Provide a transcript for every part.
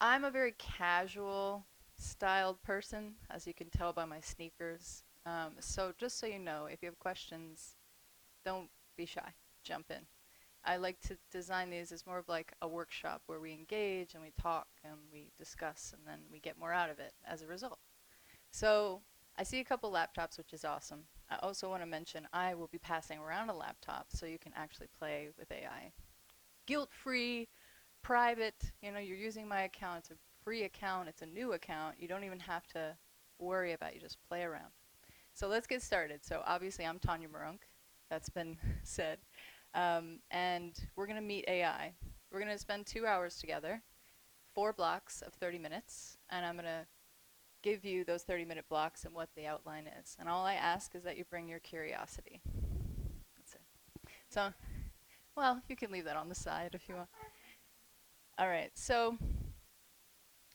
I'm a very casual styled person, as you can tell by my sneakers. So just so you know, if you have questions, don't be shy. Jump in. I like to design these as more of like a workshop where we engage and we talk and we discuss and then we get more out of it as a result. So I see a couple laptops, which is awesome. I also want to mention I will be passing around a laptop so you can actually play with AI. Guilt free, private, you're using my account. It's a free account, it's a new account. You don't even have to worry about it. You just play around. So let's get started. So obviously I'm Tanya Meronk. That's been said. And we're going to meet AI. We're going to spend 2 hours together, 4 blocks of 30 minutes, and I'm going to give you those 30-minute blocks and what the outline is. And all I ask is that you bring your curiosity. That's it. So, well, you can leave that on the side if you want. All right, so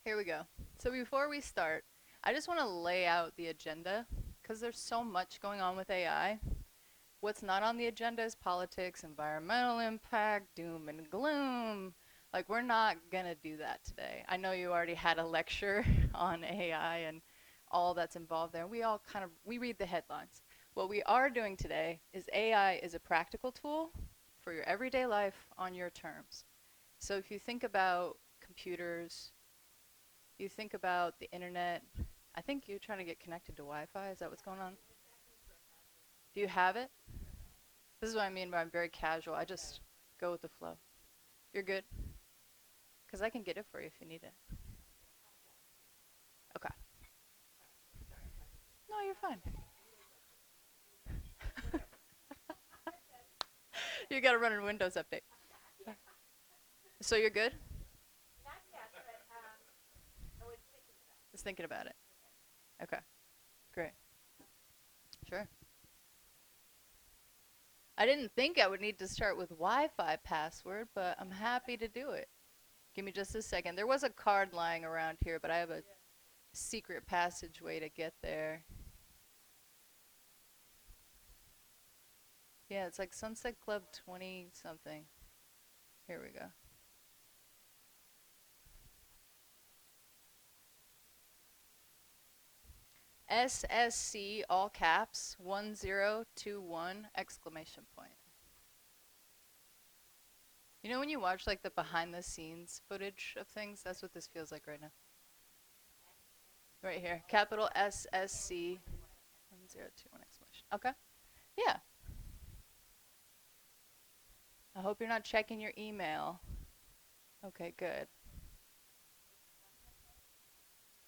here we go. So before we start, I just want to lay out the agenda because there's so much going on with AI. What's not on the agenda is politics, environmental impact, doom and gloom. Like, we're not going to do that today. I know you already had a lecture on AI and all that's involved there. We all kind of we read the headlines. What we are doing today is AI is a practical tool for your everyday life on your terms. So if you think about computers, you think about the internet, I think you're trying to get connected to Wi-Fi. Is that what's going on? Do you have it? This is what I mean by I'm very casual. I just go with the flow. You're good? Because I can get it for you if you need it. Okay. No, you're fine. You got to run a Windows update. So you're good? Just thinking about it. Okay, great. Sure. I didn't think I would need to start with Wi-Fi password, but I'm happy to do it. Give me just a second. There was a card lying around here, but I have a secret passageway to get there. Yeah, it's like Sunset Club 20 something. Here we go. SSC all caps 1021 exclamation point. You know when you watch like the behind the scenes footage of things, that's what this feels like right now. Right here. Capital SSC 1021 exclamation. Okay. Yeah. I hope you're not checking your email. Okay, good.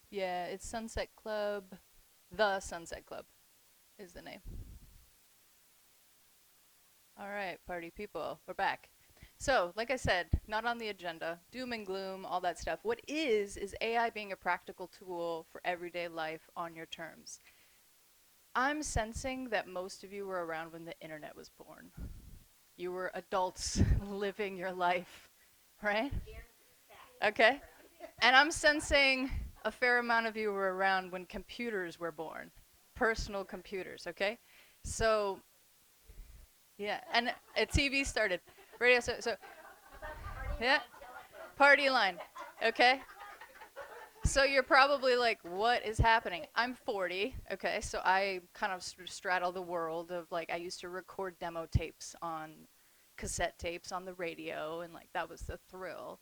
Yeah, it's Sunset Club. The Sunset Club is the name. All right, party people, we're back. So, like I said, not on the agenda, doom and gloom, all that stuff. What is AI being a practical tool for everyday life on your terms. I'm sensing that most of you were around when the internet was born. You were adults living your life, right? Okay. And I'm sensing a fair amount of you were around when computers were born, personal computers, okay? So, yeah, and a TV started. Radio, so yeah, party line, okay? So you're probably like, what is happening? I'm 40, okay? So I kind of straddle the world of like, I used to record demo tapes on cassette tapes on the radio, and like, that was the thrill,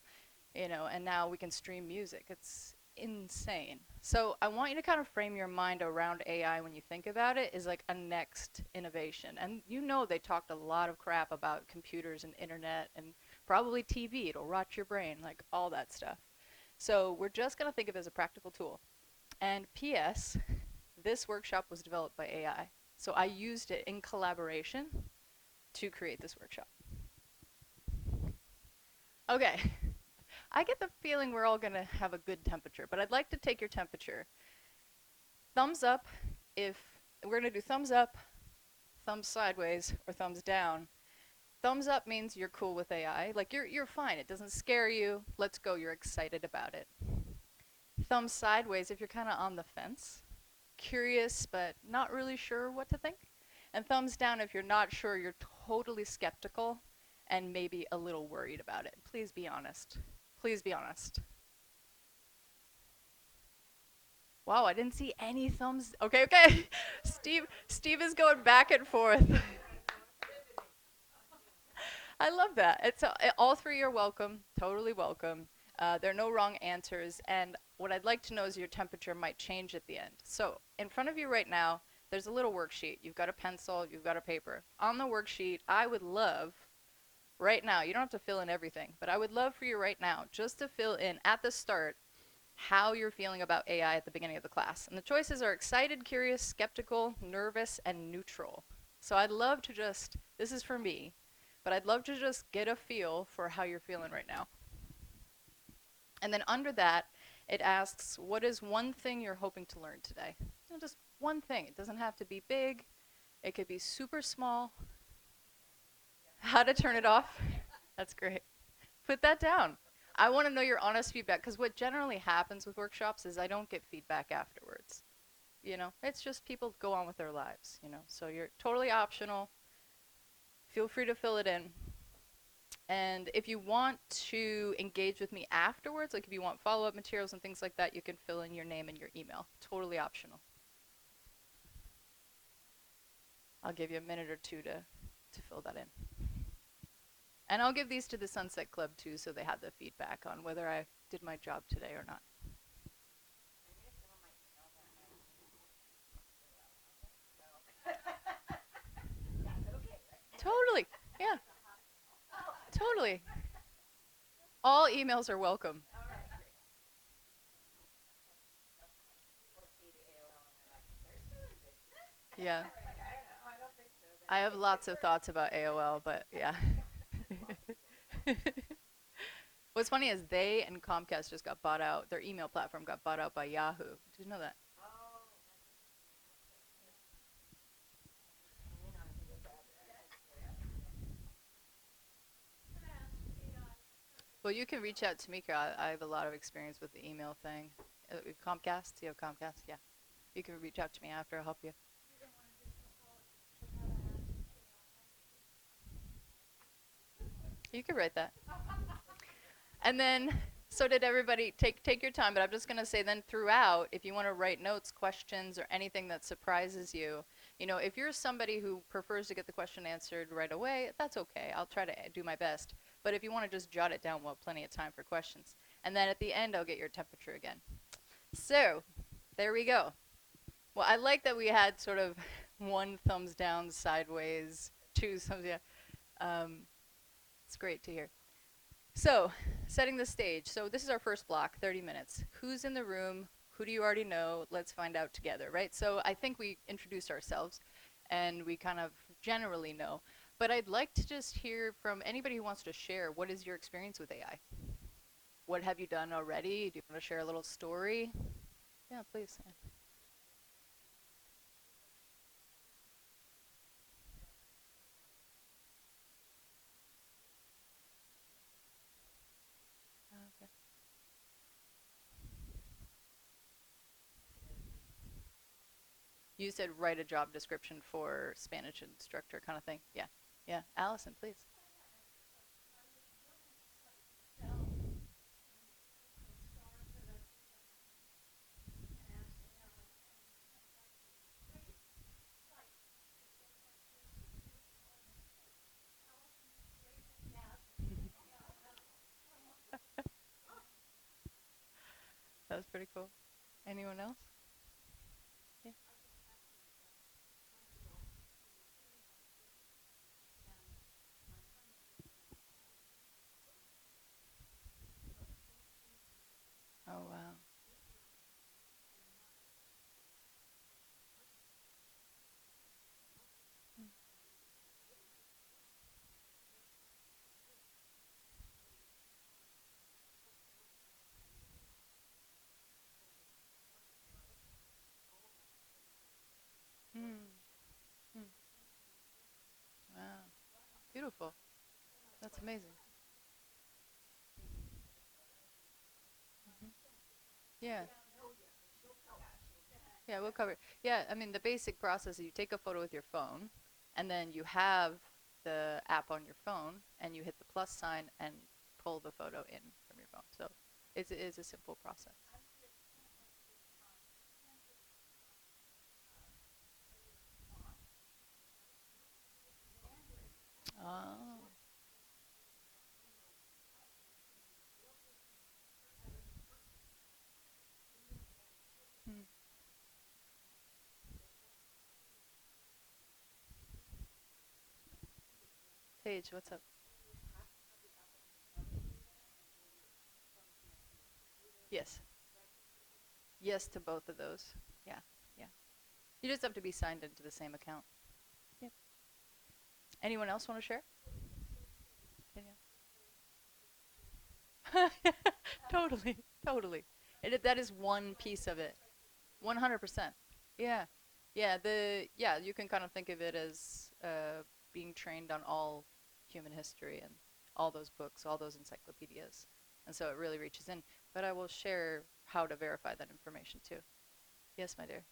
and now we can stream music. It's insane. So I want you to kind of frame your mind around AI when you think about it is like a next innovation. And they talked a lot of crap about computers and internet and probably TV. It'll rot your brain, like all that stuff. So we're just going to think of it as a practical tool. And P.S., this workshop was developed by AI. So I used it in collaboration to create this workshop. Okay. I get the feeling we're all going to have a good temperature, but I'd like to take your temperature. Thumbs up if we're going to do thumbs up, thumbs sideways, or thumbs down. Thumbs up means you're cool with AI. Like you're fine. It doesn't scare you. Let's go. You're excited about it. Thumbs sideways if you're kind of on the fence, curious but not really sure what to think. And thumbs down if you're not sure, you're totally skeptical and maybe a little worried about it. Please be honest. Please be honest. Wow, I didn't see any thumbs. Okay, okay. Steve is going back and forth. I love that. All three are welcome, totally welcome. There are no wrong answers, and what I'd like to know is your temperature might change at the end. So in front of you right now, there's a little worksheet. You've got a pencil, you've got a paper. On the worksheet, I would love right now, you don't have to fill in everything, but I would love for you right now just to fill in at the start how you're feeling about AI at the beginning of the class. And the choices are excited, curious, skeptical, nervous, and neutral. So I'd love to just, this is for me, but I'd love to just get a feel for how you're feeling right now. And then under that, it asks, what is one thing you're hoping to learn today? Just one thing. It doesn't have to be big. It could be super small. How to turn it off. That's great. Put that down. I want to know your honest feedback because what generally happens with workshops is I don't get feedback afterwards. It's just people go on with their lives. So you're totally optional. Feel free to fill it in. And if you want to engage with me afterwards, like if you want follow-up materials and things like that, you can fill in your name and your email. Totally optional. I'll give you a minute or two to fill that in. And I'll give these to the Sunset Club too, so they have the feedback on whether I did my job today or not. Totally. Yeah. Totally. All emails are welcome. Yeah. I have lots of thoughts about AOL, but yeah. What's funny is they and Comcast just got bought out. Their email platform got bought out by Yahoo. Did you know that? Well, you can reach out to me, 'cause I have a lot of experience with the email thing. Comcast? You have Comcast? Yeah. You can reach out to me after. I'll help you. You can write that. And then, so did everybody. Take your time, but I'm just gonna say then throughout, if you want to write notes, questions, or anything that surprises you, if you're somebody who prefers to get the question answered right away, that's okay. I'll try to do my best. But if you want to just jot it down, we'll have plenty of time for questions. And then at the end, I'll get your temperature again. So, there we go. Well, I like that we had sort of one thumbs down sideways, two thumbs, yeah. It's great to hear. So, setting the stage. So, this is our first block, 30 minutes. Who's in the room? Who do you already know? Let's find out together, right? So, I think we introduced ourselves and we kind of generally know. But I'd like to just hear from anybody who wants to share, what is your experience with AI? What have you done already? Do you want to share a little story? Yeah, please. Okay. You said write a job description for Spanish instructor kind of thing. Yeah. Yeah. Allison, please. That was pretty cool. Anyone else? Yeah. Oh, wow. Mm. Mm. Wow. Beautiful. That's amazing. Hmm. Yeah. Yeah, we'll cover it. Yeah, I mean, the basic process is you take a photo with your phone, and then you have the app on your phone, and you hit the plus sign and pull the photo in from your phone. So it's a simple process. Paige, what's up? Yes. Yes to both of those. Yeah. Yeah. You just have to be signed into the same account. Yep. Anyone else want to share? Danielle? Totally. Totally. That is one piece of it. 100%. Yeah. Yeah, you can kind of think of it as being trained on all human history and all those books, all those encyclopedias. And so it really reaches in. But I will share how to verify that information too. Yes, my dear.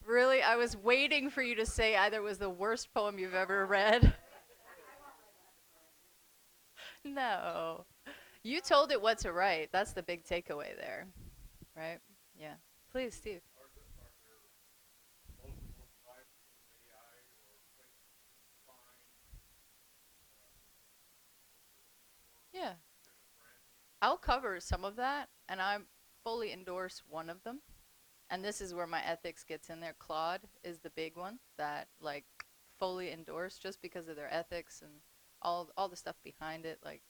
Really? I was waiting for you to say either it was the worst poem you've ever read. No. You told it what to write. That's the big takeaway there, right? Yeah. Please, Steve. Yeah. I'll cover some of that, and I fully endorse one of them. And this is where my ethics gets in there. Claude is the big one that like fully endorse just because of their ethics and all the stuff behind it, like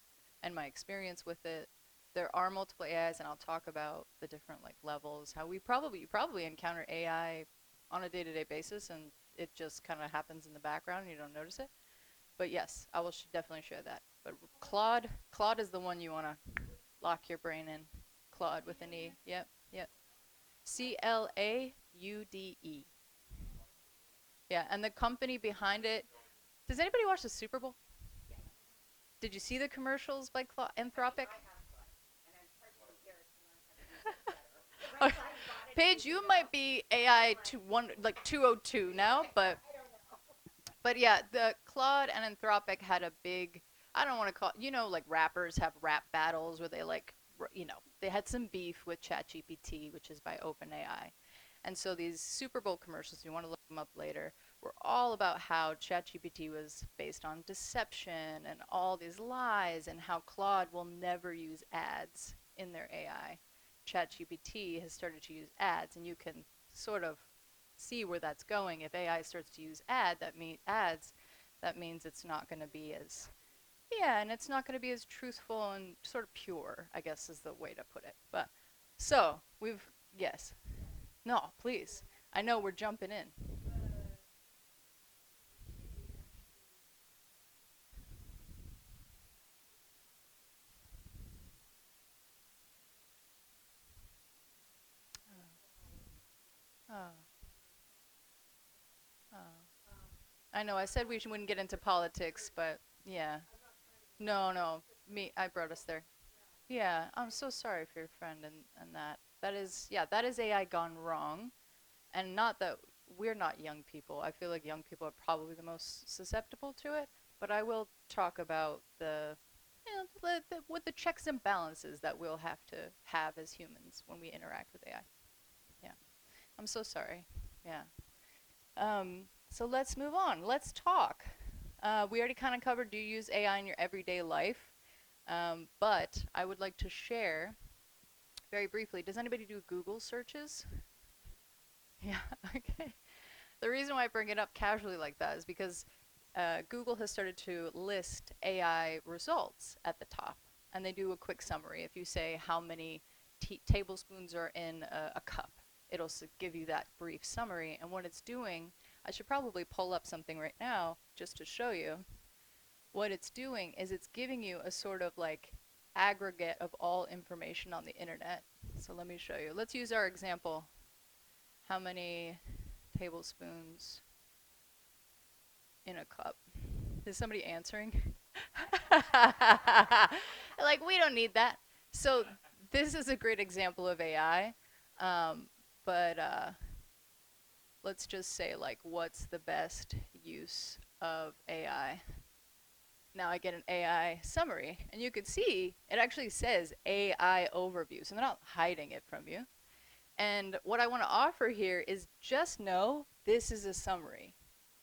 and my experience with it. There are multiple AIs, and I'll talk about the different like levels. How you probably encounter AI on a day-to-day basis, and it just kind of happens in the background and you don't notice it. But yes, I will definitely share that. But Claude is the one you want to lock your brain in. Claude with an E. Yep, yep. Claude. Yeah, and the company behind it. Does anybody watch the Super Bowl? Did you see the commercials by Anthropic? Oh, Paige, you might be AI to one like 202 now, but yeah, the Claude and Anthropic had a big. I don't want to call like rappers have rap battles where they like they had some beef with ChatGPT, which is by OpenAI. And so these Super Bowl commercials, you want to look them up later, were all about how ChatGPT was based on deception and all these lies, and how Claude will never use ads in their AI. ChatGPT has started to use ads, and you can sort of see where that's going. If AI starts to use ads, that means it's not going to be as yeah, and it's not going to be as truthful and sort of pure, I guess is the way to put it. But so we've yes, no, please. I know we're jumping in. Oh, oh. I know. I said we wouldn't get into politics, but yeah. No, no. I brought us there. Yeah, I'm so sorry for your friend and that. That is, yeah, that is AI gone wrong. And not that we're not young people. I feel like young people are probably the most susceptible to it. But I will talk about with the checks and balances that we'll have to have as humans when we interact with AI. Yeah, I'm so sorry. Yeah. So let's move on. Let's talk. We already kind of covered, do you use AI in your everyday life? But I would like to share very briefly. Does anybody do Google searches? Yeah, okay. The reason why I bring it up casually like that is because Google has started to list AI results at the top, and they do a quick summary. If you say how many tablespoons are in a cup, it'll give you that brief summary. And what it's doing, I should probably pull up something right now just to show you. What it's doing is it's giving you a sort of like aggregate of all information on the internet. So let me show you. Let's use our example. How many tablespoons in a cup? Is somebody answering? Like, we don't need that. So, this is a great example of AI. Um, but let's just say, like, what's the best use of AI? Now I get an AI summary, and you can see it actually says AI overview. So, they're not hiding it from you. And what I want to offer here is just know this is a summary.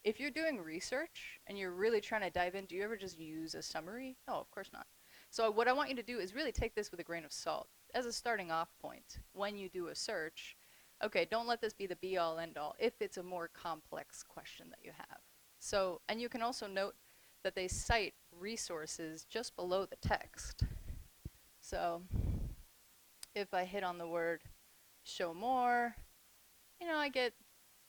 If you're doing research and you're really trying to dive in, do you ever just use a summary? No, of course not. So what I want you to do is really take this with a grain of salt as a starting off point when you do a search. Okay, don't let this be the be all end all if it's a more complex question that you have. So, and you can also note that they cite resources just below the text. So if I hit on the word show more, I get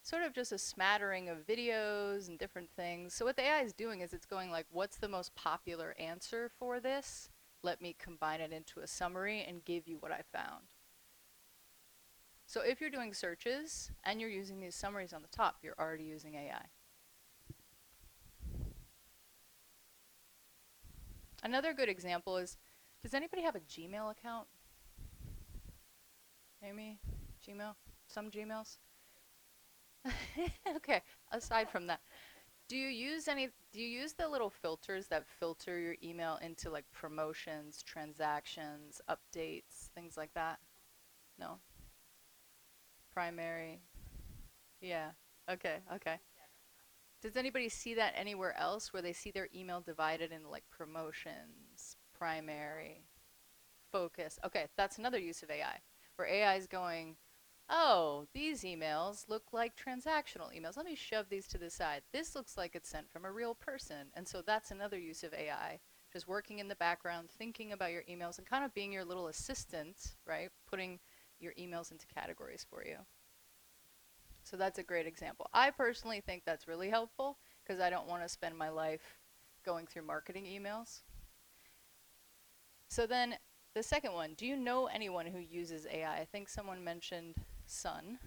sort of just a smattering of videos and different things. So what the AI is doing is it's going like, what's the most popular answer for this? Let me combine it into a summary and give you what I found. So if you're doing searches and you're using these summaries on the top, you're already using AI. Another good example is, does anybody have a Gmail account? Amy? Gmail? Some Gmails? Okay, aside from that, do you use the little filters that filter your email into like promotions, transactions, updates, things like that? No? Primary? Yeah. Okay, okay. Does anybody see that anywhere else where they see their email divided into like promotions, primary, focus? Okay, that's another use of AI, where AI is going, oh, these emails look like transactional emails. Let me shove these to the side. This looks like it's sent from a real person. And so that's another use of AI, just working in the background, thinking about your emails and kind of being your little assistant, right? Putting your emails into categories for you. So that's a great example. I personally think that's really helpful because I don't want to spend my life going through marketing emails. So then the second one, do you know anyone who uses AI? I think someone mentioned Sun,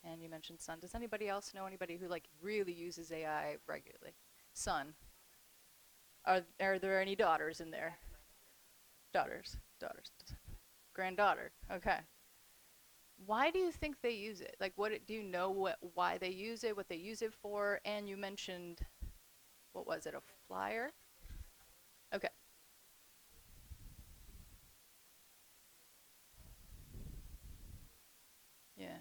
and you mentioned Sun. Does anybody else know anybody who like really uses AI regularly? Sun. Are there any daughters in there? Daughters. Daughters. Granddaughter. Okay. Why do you think they use it? Like do you know why they use it, what they use it for? And you mentioned, what was it, a flyer? Okay. Yeah.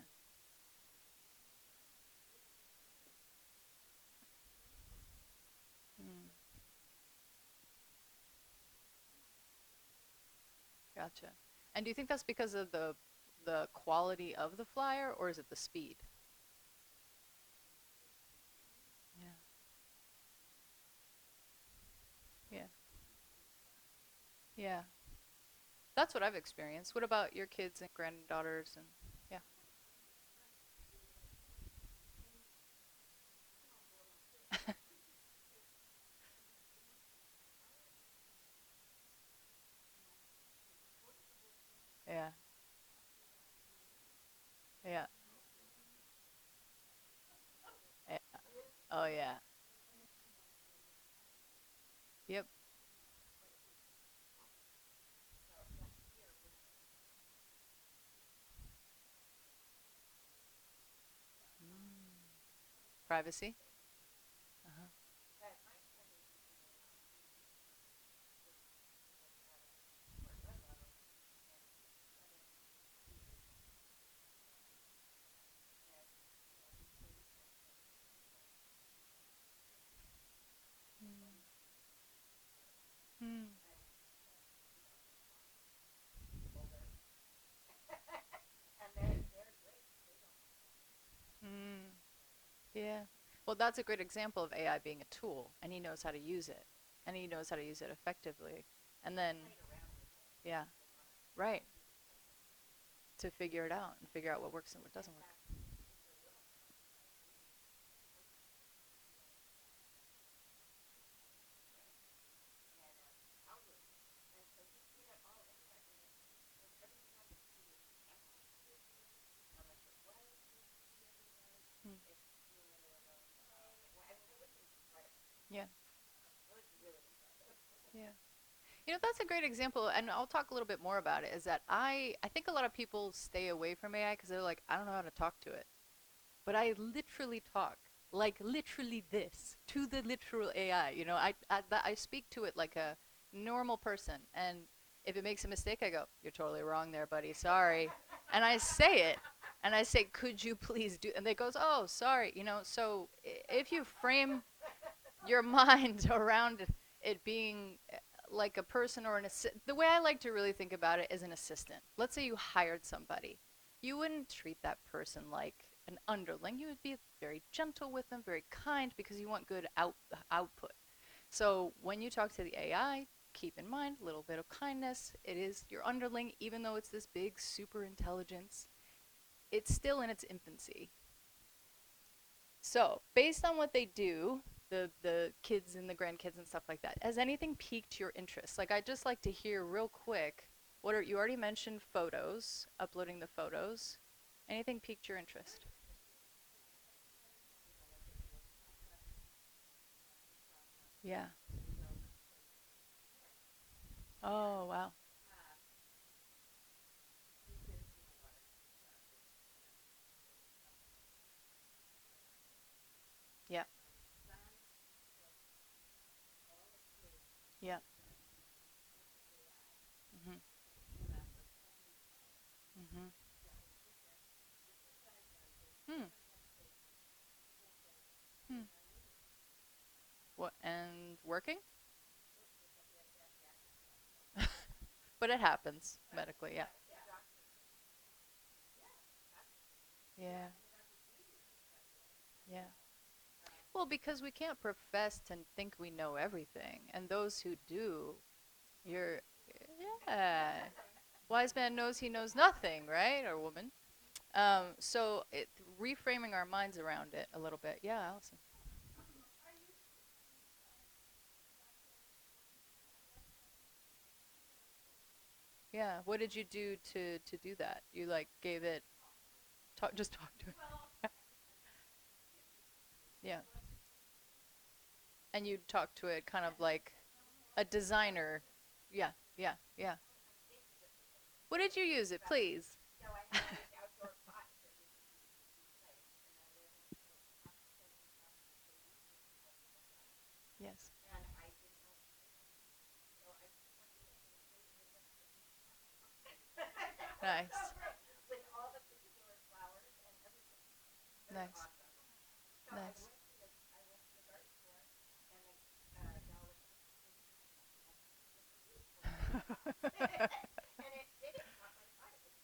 Mm, gotcha. And do you think that's because of the quality of the flyer, or is it the speed? Yeah. Yeah. Yeah. That's what I've experienced. What about your kids and granddaughters and yeah. Yeah. Yeah. Yeah. Oh yeah. Yep. Mm. Privacy. Uh-huh. Mm. Mm. Mm. Yeah. Well, that's a great example of AI being a tool, and he knows how to use it, and he knows how to use it effectively. And then, yeah, right, to figure it out and figure out what works and what doesn't work. Mm. Yeah. Yeah. That's a great example, and I'll talk a little bit more about it. Is that I think a lot of people stay away from AI because they're like, I don't know how to talk to it. But I literally talk like literally this to the literal AI. I speak to it like a normal person, and if it makes a mistake, I go, "You're totally wrong there, buddy. Sorry," and I say it, and I say, "Could you please do?" And they goes, "Oh, sorry." So if you frame your mind around it being like a person or an assistant. The way I like to really think about it is an assistant. Let's say you hired somebody. You wouldn't treat that person like an underling. You would be very gentle with them, very kind, because you want good output. So when you talk to the AI, keep in mind a little bit of kindness. It is your underling, even though it's this big super intelligence. It's still in its infancy. So, based on what they do, the kids and the grandkids and stuff like that, has anything piqued your interest? Like, I'd just like to hear real quick. What are you already mentioned photos, uploading the photos. Anything piqued your interest? Yeah. Oh, wow. Yeah. Yeah. Mhm. Mhm. Hmm. Hmm. What and working? But it happens medically, yeah. Yeah. Yeah. Well, because we can't profess to think we know everything, and those who do, you're, yeah. Wise man knows he knows nothing, right? Or woman. Reframing our minds around it a little bit. Yeah, Allison. Yeah. What did you do to do that? You like gave it just talk to it. Yeah. And you talk to it kind of like a designer. Yeah. Yeah. Yeah. What did you use it, please? Yes. Nice. Nice. Nice.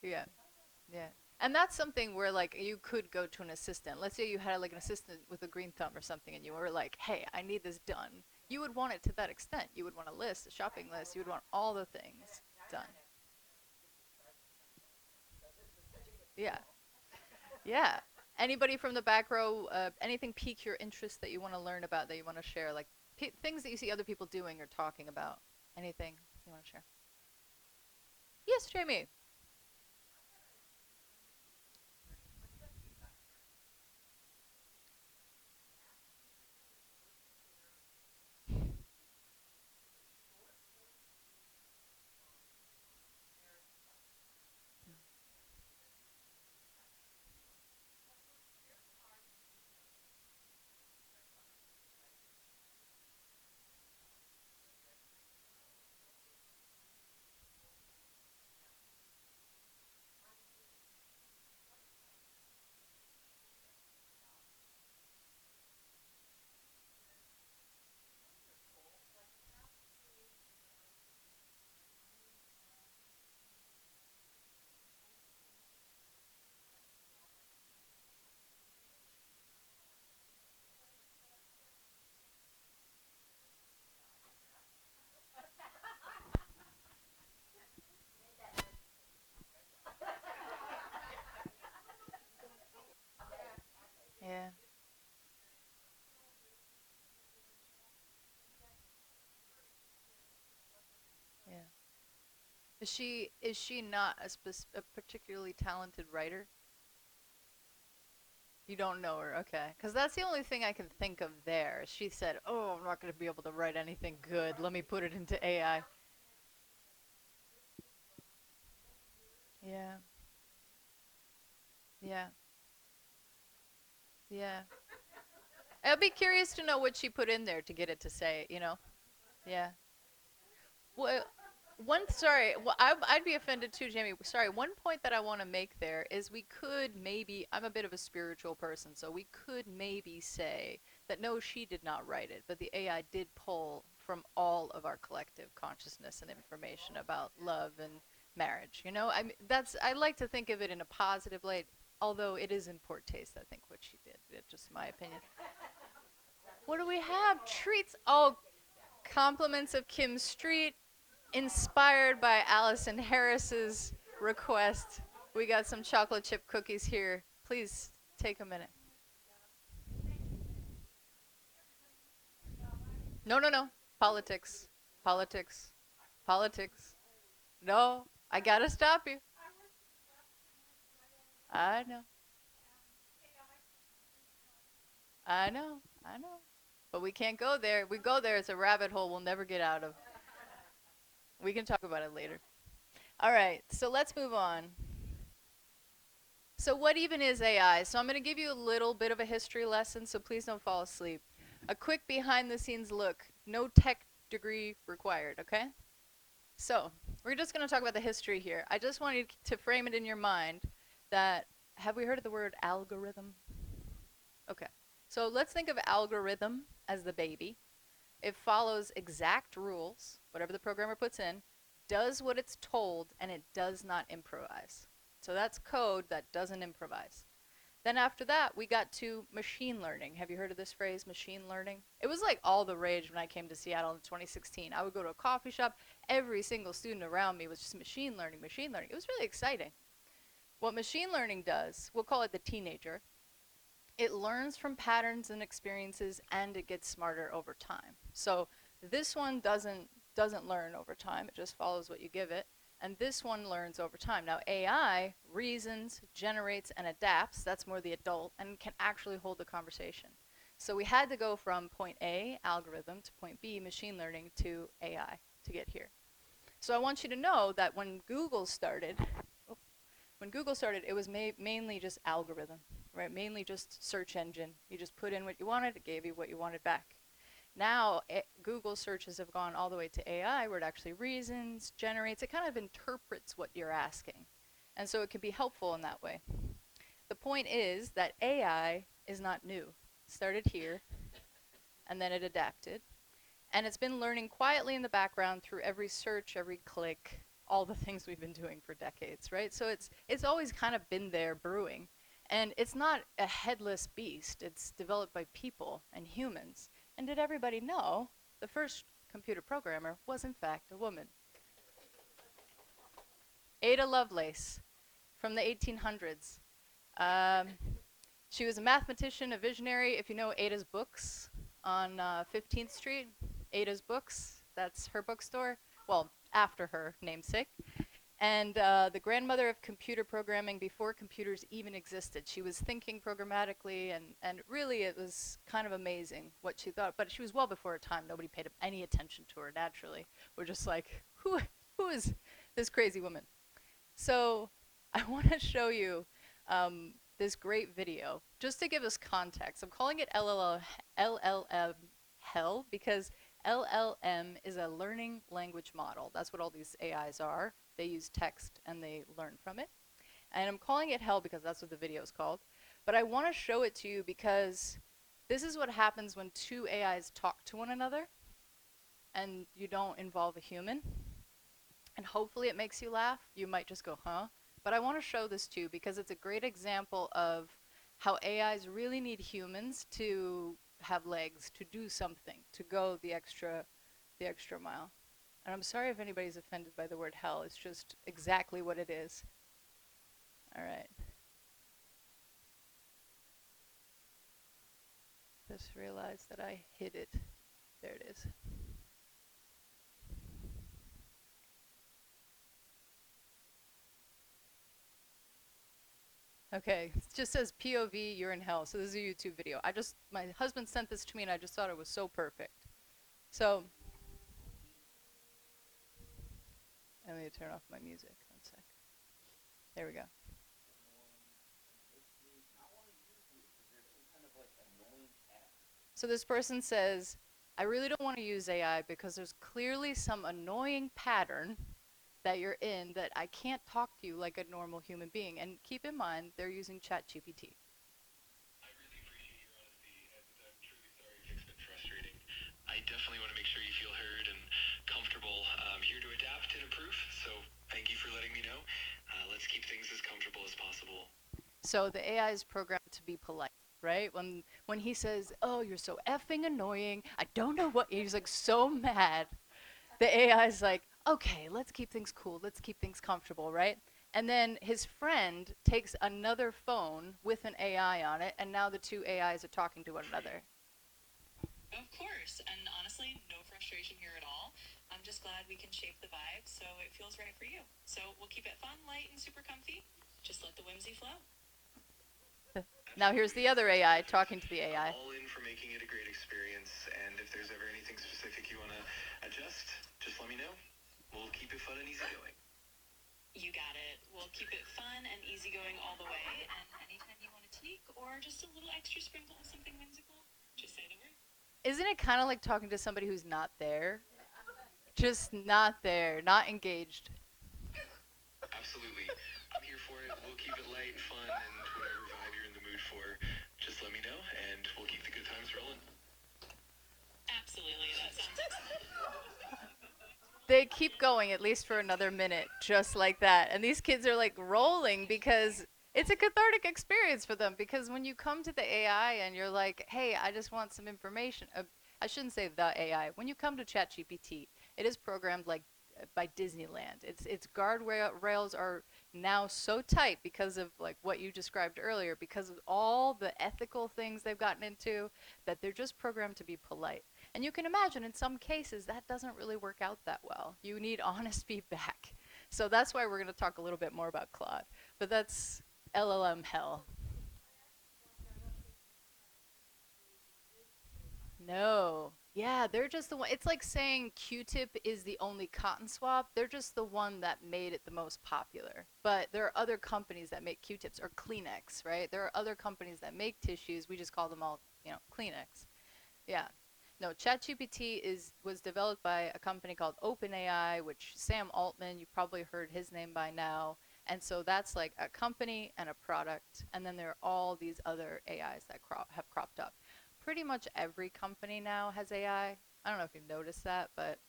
Yeah. Yeah. And that's something where like you could go to an assistant. Let's say you had like an assistant with a green thumb or something and you were like, "Hey, I need this done." You would want it to that extent. You would want a list, a shopping list. You would want all the things done. Yeah. Yeah. Anybody from the back row, anything pique your interest that you want to learn about that you want to share? Like things that you see other people doing or talking about? Anything you want to share? Yes, Jamie. Yeah. Yeah. Is she not a particularly talented writer? You don't know her, okay? Because that's the only thing I can think of there. She said, "Oh, I'm not going to be able to write anything good. Let me put it into AI." Yeah, yeah, yeah. I'll be curious to know what she put in there to get it to say. Yeah. Well, sorry, well, I'd be offended too, Jamie. Sorry, one point that I want to make there is we could maybe, I'm a bit of a spiritual person, so we could maybe say that no, she did not write it, but the AI did pull from all of our collective consciousness and information about love and marriage. You know, I like to think of it in a positive light, although it is in poor taste, I think, what she did. It's just my opinion. What do we have? Treats. Oh, compliments of Kim Street, inspired by Allison Harris's request. We got some chocolate chip cookies here. Please take a minute. No, no, no. Politics. Politics. Politics. No, I gotta stop you. I know. I know. I know. But we can't go there. If we go there, it's a rabbit hole we'll never get out of. We can talk about it later. All right, so let's move on. So what even is AI? So I'm going to give you a little bit of a history lesson, so please don't fall asleep. A quick behind the scenes look. No tech degree required, okay? So, we're just going to talk about the history here. I just want you to frame it in your mind that, have we heard of the word algorithm? Okay. So let's think of algorithm as the baby. It follows exact rules, whatever the programmer puts in, does what it's told, and it does not improvise. So that's code that doesn't improvise. Then after that, we got to machine learning. Have you heard of this phrase, machine learning? It was like all the rage when I came to Seattle in 2016. I would go to a coffee shop. Every single student around me was just machine learning, machine learning. It was really exciting. What machine learning does, we'll call it the teenager, it learns from patterns and experiences and it gets smarter over time. So this one doesn't learn over time. It just follows what you give it. And this one learns over time. Now AI reasons, generates, and adapts. That's more the adult and can actually hold the conversation. So we had to go from point A, algorithm, to point B, machine learning, to AI to get here. So I want you to know that when Google started, it was mainly just algorithm, right? Mainly just search engine. You just put in what you wanted, it gave you what you wanted back. Now, Google searches have gone all the way to AI, where it actually reasons, generates, it kind of interprets what you're asking. And so it can be helpful in that way. The point is that AI is not new. It started here, and then it adapted. And it's been learning quietly in the background through every search, every click, all the things we've been doing for decades, right? So it's always kind of been there brewing. And it's not a headless beast. It's developed by people and humans. And did everybody know the first computer programmer was in fact a woman? Ada Lovelace from the 1800s. Um, she was a mathematician, a visionary. If you know Ada's Books on 15th Street, Ada's Books, that's her bookstore. Well, after her namesake. And the grandmother of computer programming before computers even existed. She was thinking programmatically, and really it was kind of amazing what she thought. But she was well before her time. Nobody paid any attention to her naturally. We're just like, who is this crazy woman? So I want to show you this great video just to give us context. I'm calling it LLM hell because LLM is a learning language model. That's what all these AIs are. They use text and they learn from it. And I'm calling it hell because that's what the video is called. But I want to show it to you because this is what happens when two AIs talk to one another and you don't involve a human. And hopefully it makes you laugh. You might just go, huh? But I want to show this to you because it's a great example of how AIs really need humans to have legs, to do something, to go the extra mile. And I'm sorry if anybody's offended by the word hell. It's just exactly what it is. All right. Just realized that I hid it. There it is. Okay, it just says POV, you're in hell. So this is a YouTube video. My husband sent this to me and I just thought it was so perfect. So, let me turn off my music. 1 sec. There we go. So this person says, I really don't want to use AI because there's clearly some annoying pattern that you're in that I can't talk to you like a normal human being. And keep in mind, they're using ChatGPT. So the AI is programmed to be polite, right? When he says, "Oh, you're so effing annoying. I don't know what," he's like so mad. The AI is like, "Okay, let's keep things cool. Let's keep things comfortable," right? And then his friend takes another phone with an AI on it, and now the two AIs are talking to one another. Of course, and honestly, no frustration here at all. I'm just glad we can shape the vibe so it feels right for you. So we'll keep it fun, light, and super comfy. Just let the whimsy flow. Now here's Absolutely, the that other sounds AI perfect. talking to the I'm AI. all in for making it a great experience, and if there's ever anything specific you want to adjust, just let me know. We'll keep it fun and easygoing. You got it. We'll keep it fun and easygoing all the way, and anytime you want to tweak or just a little extra sprinkle of something whimsical, just say the word. Isn't it kind of like talking to somebody who's not there? Just not there, not engaged. Absolutely. I'm here for it. We'll keep it light, fun, and whatever vibe you're in the mood for, just let me know, and we'll keep the good times rolling. Absolutely. That sounds excellent. They keep going at least for another minute, just like that. And these kids are like rolling because it's a cathartic experience for them. Because when you come to the AI and you're like, hey, I just want some information. I shouldn't say the AI. When you come to ChatGPT, it is programmed like by Disneyland. Its guardrails are now so tight because of like what you described earlier, because of all the ethical things they've gotten into, that they're just programmed to be polite. And you can imagine in some cases that doesn't really work out that well. You need honest feedback. So that's why we're going to talk a little bit more about Claude. But that's LLM hell. No. Yeah, they're just the one. It's like saying Q-tip is the only cotton swab. They're just the one that made it the most popular. But there are other companies that make Q-tips or Kleenex, right? There are other companies that make tissues. We just call them all, Kleenex. Yeah. No, ChatGPT is was developed by a company called OpenAI, which Sam Altman, you probably heard his name by now. And so that's like a company and a product, and then there are all these other AIs that have cropped up. Pretty much every company now has AI. I don't know if you've noticed that, but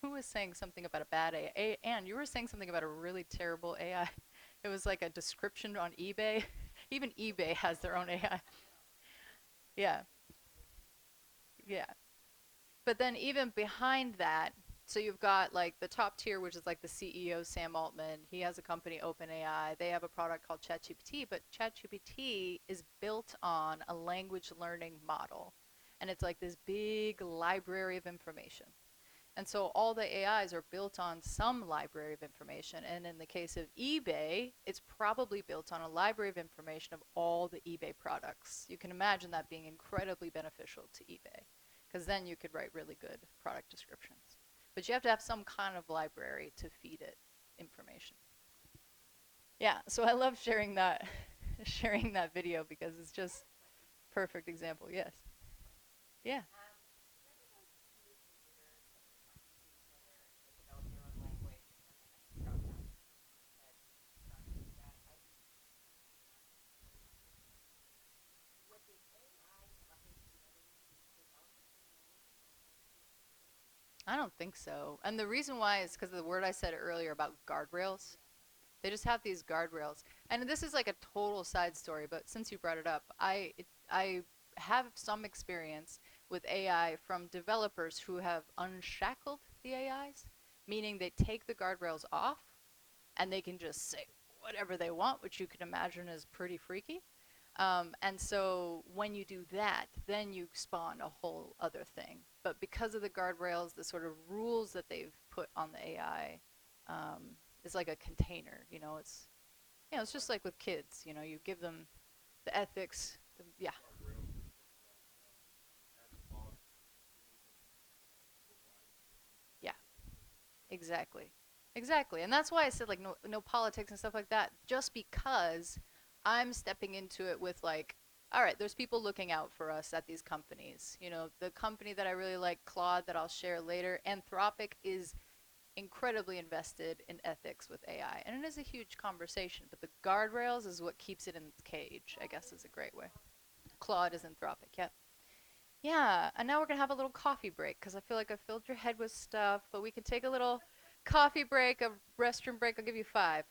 who was saying something about a bad AI? And you were saying something about a really terrible AI. It was like a description on eBay. Even eBay has their own AI. Yeah, yeah. But then even behind that, so you've got like the top tier, which is like the CEO Sam Altman. He has a company, OpenAI. They have a product called ChatGPT, but ChatGPT is built on a language learning model, and it's like this big library of information. And so all the AIs are built on some library of information. And in the case of eBay, it's probably built on a library of information of all the eBay products. You can imagine that being incredibly beneficial to eBay because then you could write really good product descriptions. But you have to have some kind of library to feed it information. Yeah, so I love sharing that sharing that video because it's just perfect example. Yes. Yeah. I don't think so. And the reason why is because of the word I said earlier about guardrails. They just have these guardrails. And this is like a total side story, but since you brought it up, I have some experience with AI from developers who have unshackled the AIs, meaning they take the guardrails off and they can just say whatever they want, which you can imagine is pretty freaky. And so when you do that, then you spawn a whole other thing. But because of the guardrails, the sort of rules that they've put on the AI, is like a container. It's just like with kids. You give them the ethics. Yeah, yeah, exactly, exactly. And that's why I said like no politics and stuff like that. Just because I'm stepping into it with like, all right, there's people looking out for us at these companies. The company that I really like, Claude, that I'll share later, Anthropic, is incredibly invested in ethics with AI. And it is a huge conversation, but the guardrails is what keeps it in its cage, I guess is a great way. Claude is Anthropic, yeah. Yeah, and now we're gonna have a little coffee break because I feel like I filled your head with stuff, but we can take a little coffee break, a restroom break. I'll give you 5.